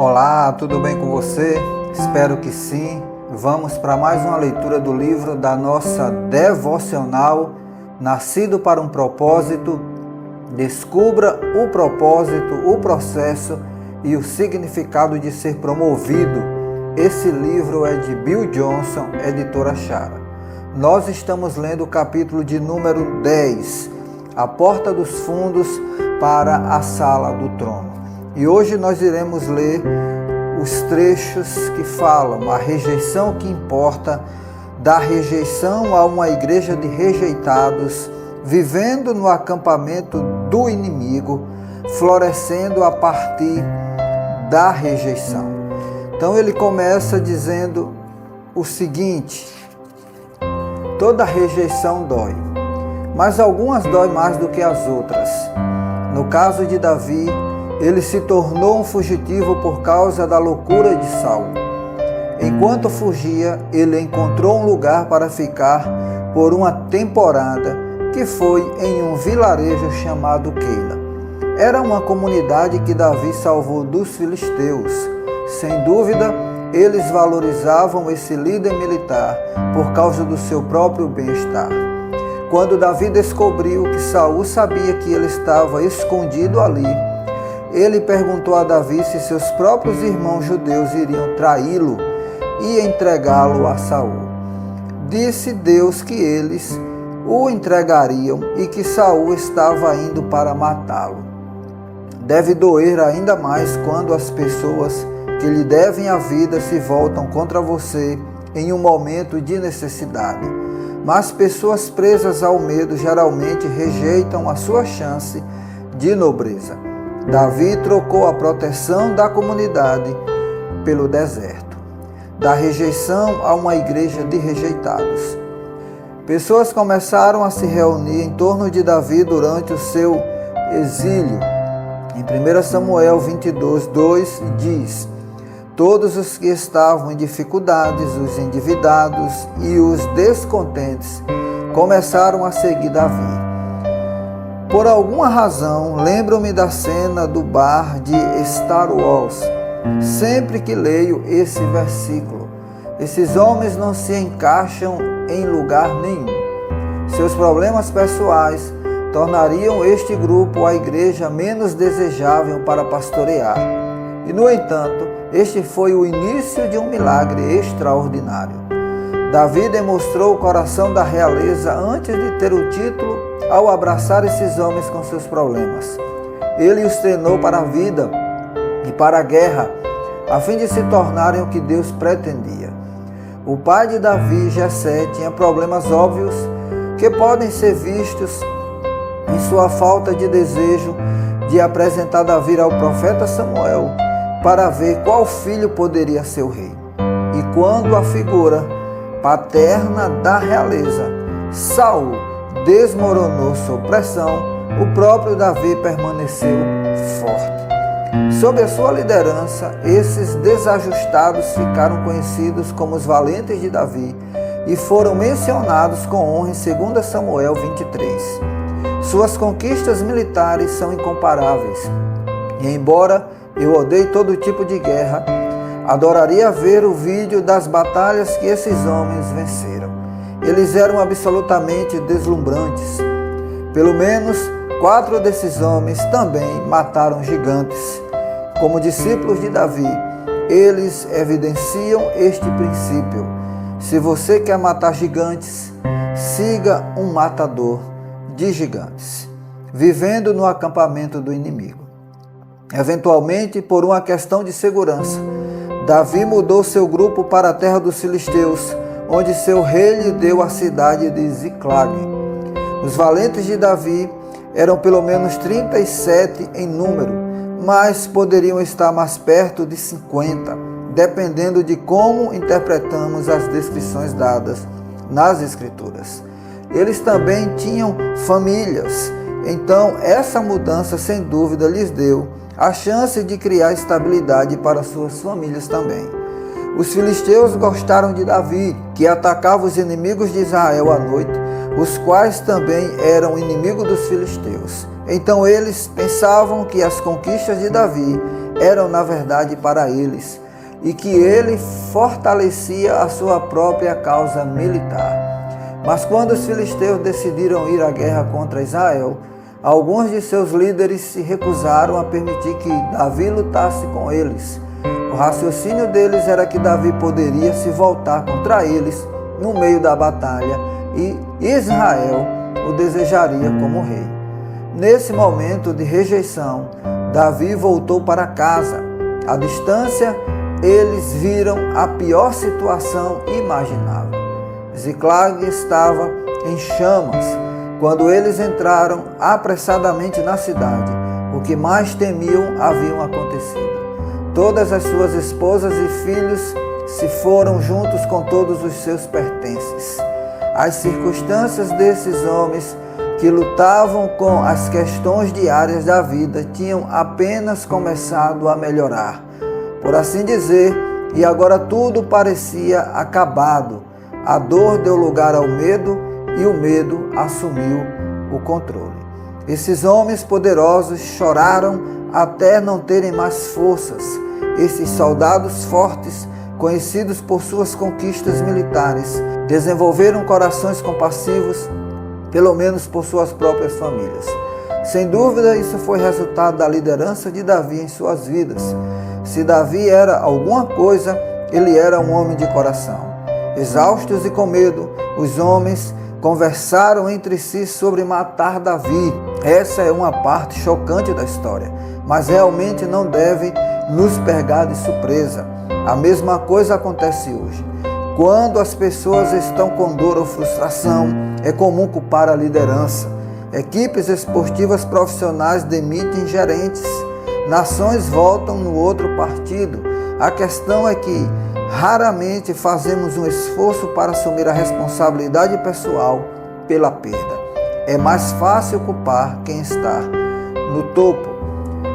Olá, tudo bem com você? Espero que sim. Vamos para mais uma leitura do livro da nossa devocional Nascido para um Propósito. Descubra o propósito, o processo e o significado de ser promovido. Esse livro é de Bill Johnson, editora Chara. Nós estamos lendo o capítulo de número 10, A Porta dos Fundos para a Sala do Trono. E hoje nós iremos ler os trechos que falam a rejeição que importa, da rejeição a uma igreja de rejeitados, vivendo no acampamento do inimigo, florescendo a partir da rejeição. Então ele começa dizendo o seguinte: toda rejeição dói, mas algumas dói mais do que as outras. No caso de Davi, ele se tornou um fugitivo por causa da loucura de Saul. Enquanto fugia, ele encontrou um lugar para ficar por uma temporada, que foi em um vilarejo chamado Keila. Era uma comunidade que Davi salvou dos filisteus. Sem dúvida, eles valorizavam esse líder militar por causa do seu próprio bem-estar. Quando Davi descobriu que Saul sabia que ele estava escondido ali, ele perguntou a Davi se seus próprios irmãos judeus iriam traí-lo e entregá-lo a Saul. Disse Deus que eles o entregariam e que Saul estava indo para matá-lo. Deve doer ainda mais quando as pessoas que lhe devem a vida se voltam contra você em um momento de necessidade. Mas pessoas presas ao medo geralmente rejeitam a sua chance de nobreza. Davi trocou a proteção da comunidade pelo deserto, da rejeição a uma igreja de rejeitados. Pessoas começaram a se reunir em torno de Davi durante o seu exílio. Em 1 Samuel 22:2 diz: todos os que estavam em dificuldades, os endividados e os descontentes, começaram a seguir Davi. Por alguma razão, lembro-me da cena do bar de Star Wars. Sempre que leio esse versículo, esses homens não se encaixam em lugar nenhum. Seus problemas pessoais tornariam este grupo a igreja menos desejável para pastorear. E, no entanto, este foi o início de um milagre extraordinário. Davi demonstrou o coração da realeza antes de ter o título ao abraçar esses homens com seus problemas. Ele os treinou para a vida e para a guerra, a fim de se tornarem o que Deus pretendia. O pai de Davi, Jessé, tinha problemas óbvios que podem ser vistos em sua falta de desejo de apresentar Davi ao profeta Samuel para ver qual filho poderia ser o rei. E quando a figura paterna da realeza, Saul, desmoronou sob pressão, o próprio Davi permaneceu forte. Sob a sua liderança, esses desajustados ficaram conhecidos como os valentes de Davi e foram mencionados com honra em 2 Samuel 23. Suas conquistas militares são incomparáveis. E embora eu odeie todo tipo de guerra, adoraria ver o vídeo das batalhas que esses homens venceram. Eles eram absolutamente deslumbrantes. Pelo menos 4 desses homens também mataram gigantes. Como discípulos de Davi, eles evidenciam este princípio. Se você quer matar gigantes, siga um matador de gigantes, vivendo no acampamento do inimigo. Eventualmente, por uma questão de segurança, Davi mudou seu grupo para a terra dos filisteus, onde seu rei lhe deu a cidade de Ziclag. Os valentes de Davi eram pelo menos 37 em número, mas poderiam estar mais perto de 50, dependendo de como interpretamos as descrições dadas nas Escrituras. Eles também tinham famílias, então essa mudança sem dúvida lhes deu a chance de criar estabilidade para suas famílias também. Os filisteus gostaram de Davi, que atacava os inimigos de Israel à noite, os quais também eram inimigos dos filisteus. Então eles pensavam que as conquistas de Davi eram na verdade para eles, e que ele fortalecia a sua própria causa militar. Mas quando os filisteus decidiram ir à guerra contra Israel, alguns de seus líderes se recusaram a permitir que Davi lutasse com eles. O raciocínio deles era que Davi poderia se voltar contra eles no meio da batalha e Israel o desejaria como rei. Nesse momento de rejeição, Davi voltou para casa. À distância, eles viram a pior situação imaginável. Ziclag estava em chamas. Quando eles entraram apressadamente na cidade, o que mais temiam haviam acontecido. Todas as suas esposas e filhos se foram juntos com todos os seus pertences. As circunstâncias desses homens que lutavam com as questões diárias da vida tinham apenas começado a melhorar, por assim dizer, e agora tudo parecia acabado. A dor deu lugar ao medo e o medo assumiu o controle. Esses homens poderosos choraram até não terem mais forças. Esses soldados fortes, conhecidos por suas conquistas militares, desenvolveram corações compassivos, pelo menos por suas próprias famílias. Sem dúvida, isso foi resultado da liderança de Davi em suas vidas. Se Davi era alguma coisa, ele era um homem de coração. Exaustos e com medo, os homens conversaram entre si sobre matar Davi. Essa é uma parte chocante da história, mas realmente não deve nos pegar de surpresa. A mesma coisa acontece hoje. Quando as pessoas estão com dor ou frustração, é comum culpar a liderança. Equipes esportivas profissionais demitem gerentes. Nações votam no outro partido. A questão é que raramente fazemos um esforço para assumir a responsabilidade pessoal pela perda. É mais fácil culpar quem está no topo.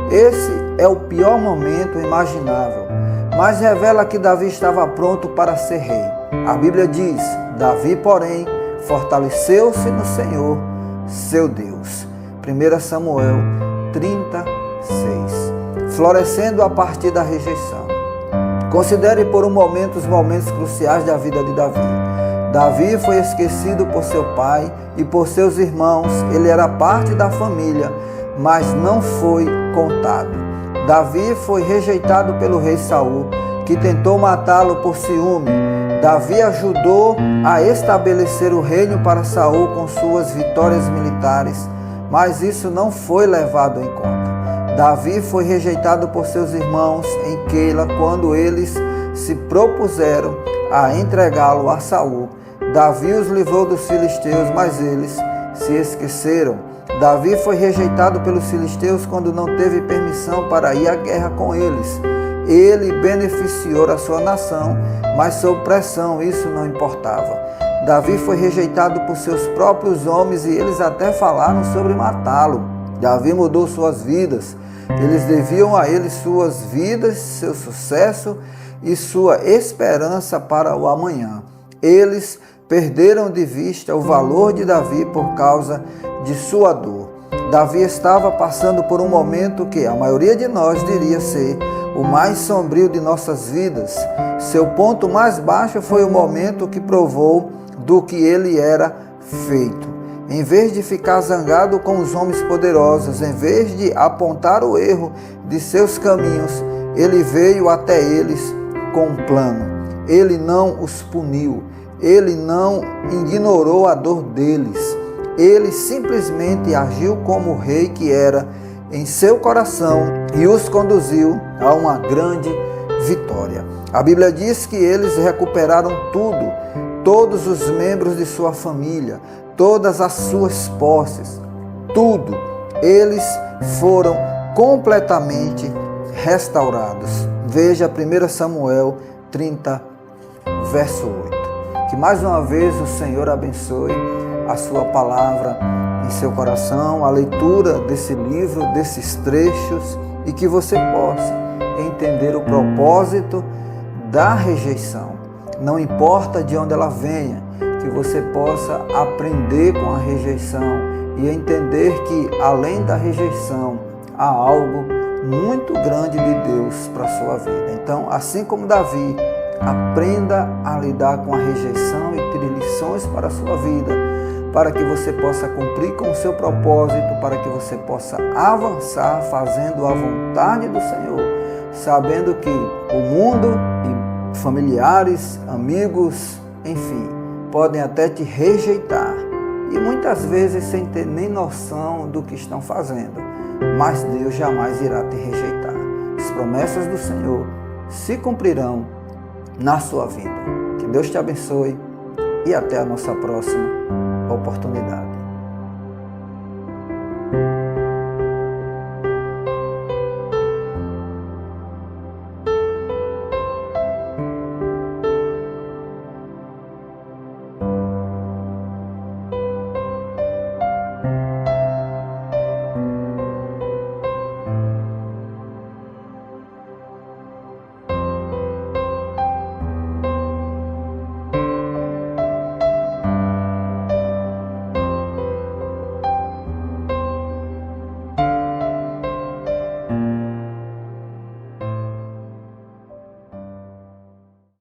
Esse é o pior momento imaginável, mas revela que Davi estava pronto para ser rei. A Bíblia diz: Davi, porém, fortaleceu-se no Senhor, seu Deus. 1 Samuel 36. Florescendo a partir da rejeição. Considere por um momento os momentos cruciais da vida de Davi. Davi foi esquecido por seu pai e por seus irmãos. Ele era parte da família, mas não foi contado. Davi foi rejeitado pelo rei Saul, que tentou matá-lo por ciúme. Davi ajudou a estabelecer o reino para Saul com suas vitórias militares, mas isso não foi levado em conta. Davi foi rejeitado por seus irmãos em Keila quando eles se propuseram a entregá-lo a Saul. Davi os livrou dos filisteus, mas eles se esqueceram. Davi foi rejeitado pelos filisteus quando não teve permissão para ir à guerra com eles. Ele beneficiou a sua nação, mas sob pressão isso não importava. Davi foi rejeitado por seus próprios homens e eles até falaram sobre matá-lo. Davi mudou suas vidas. Eles deviam a ele suas vidas, seu sucesso e sua esperança para o amanhã. Eles perderam de vista o valor de Davi por causa de sua dor. Davi estava passando por um momento que a maioria de nós diria ser o mais sombrio de nossas vidas. Seu ponto mais baixo foi o momento que provou do que ele era feito. Em vez de ficar zangado com os homens poderosos, em vez de apontar o erro de seus caminhos, ele veio até eles com um plano. Ele não os puniu, ele não ignorou a dor deles. Ele simplesmente agiu como o rei que era em seu coração e os conduziu a uma grande vitória. A Bíblia diz que eles recuperaram tudo, todos os membros de sua família, todas as suas posses, tudo. Eles foram completamente restaurados. Veja 1 Samuel 30, verso 8. Que mais uma vez o Senhor abençoe a sua palavra em seu coração, a leitura desse livro, desses trechos, e que você possa entender o propósito da rejeição. Não importa de onde ela venha, que você possa aprender com a rejeição e entender que além da rejeição há algo muito grande de Deus para a sua vida. Então, assim como Davi, aprenda a lidar com a rejeição e tire lições para a sua vida, para que você possa cumprir com o seu propósito, para que você possa avançar fazendo a vontade do Senhor, sabendo que o mundo e familiares, amigos, enfim, podem até te rejeitar e muitas vezes sem ter nem noção do que estão fazendo, mas Deus jamais irá te rejeitar. As promessas do Senhor se cumprirão na sua vida. Que Deus te abençoe e até a nossa próxima oportunidade.